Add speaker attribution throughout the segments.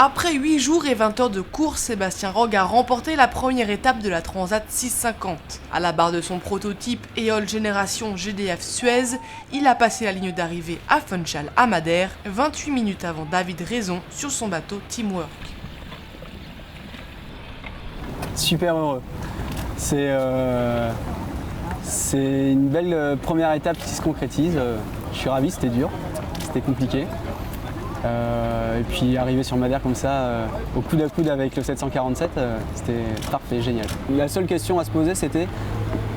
Speaker 1: Après 8 jours et 20 heures de course, Sébastien Rogg a remporté la première étape de la Transat 650. À la barre de son prototype Eole Génération GDF Suez, il a passé la ligne d'arrivée à Funchal à Madère, 28 minutes avant David Raison sur son bateau Teamwork.
Speaker 2: Super heureux. C'est une belle première étape qui se concrétise. Je suis ravi, c'était dur, c'était compliqué. Et puis arriver sur Madère comme ça, au coude à coude avec le 747, c'était parfait, génial. La seule question à se poser, c'était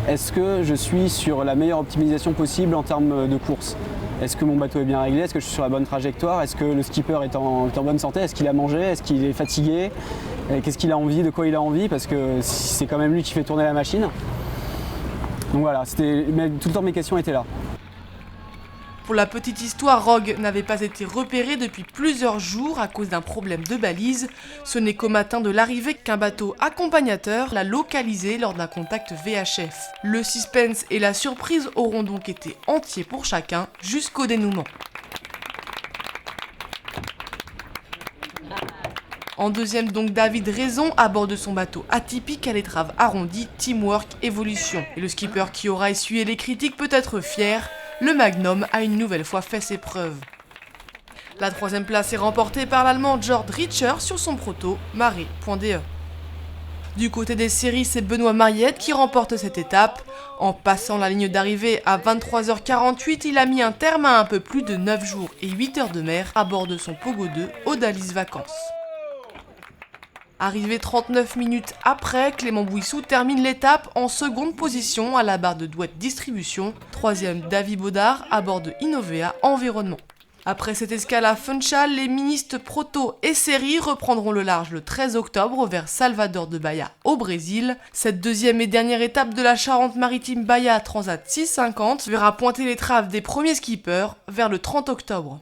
Speaker 2: est-ce que je suis sur la meilleure optimisation possible en termes de course? Est-ce que mon bateau est bien réglé? Est-ce que je suis sur la bonne trajectoire? Est-ce que le skipper est en bonne santé? Est-ce qu'il a mangé? Est-ce qu'il est fatigué? Qu'est-ce qu'il a envie? De quoi il a envie? Parce que c'est quand même lui qui fait tourner la machine. Donc voilà, tout le temps mes questions étaient là.
Speaker 1: Pour la petite histoire, Rogg n'avait pas été repéré depuis plusieurs jours à cause d'un problème de balise. Ce n'est qu'au matin de l'arrivée qu'un bateau accompagnateur l'a localisé lors d'un contact VHF. Le suspense et la surprise auront donc été entiers pour chacun jusqu'au dénouement. En deuxième donc David Raison à bord de son bateau atypique à l'étrave arrondie Teamwork Evolution. Et le skipper qui aura essuyé les critiques peut être fier. Le Magnum a une nouvelle fois fait ses preuves. La troisième place est remportée par l'Allemand Jörg Richter sur son proto Mare.de. Du côté des séries, c'est Benoît Mariette qui remporte cette étape. En passant la ligne d'arrivée à 23h48, il a mis un terme à un peu plus de 9 jours et 8 heures de mer à bord de son Pogo 2 Odalis Vacances. Arrivé 39 minutes après, Clément Bouissou termine l'étape en seconde position à la barre de Douette Distribution. Troisième, David Baudard à bord de Innovea Environnement. Après cette escale à Funchal, les ministres Proto et Série reprendront le large le 13 octobre vers Salvador de Bahia au Brésil. Cette deuxième et dernière étape de la Charente-Maritime Bahia Transat 650 verra pointer l'étrave des premiers skippers vers le 30 octobre.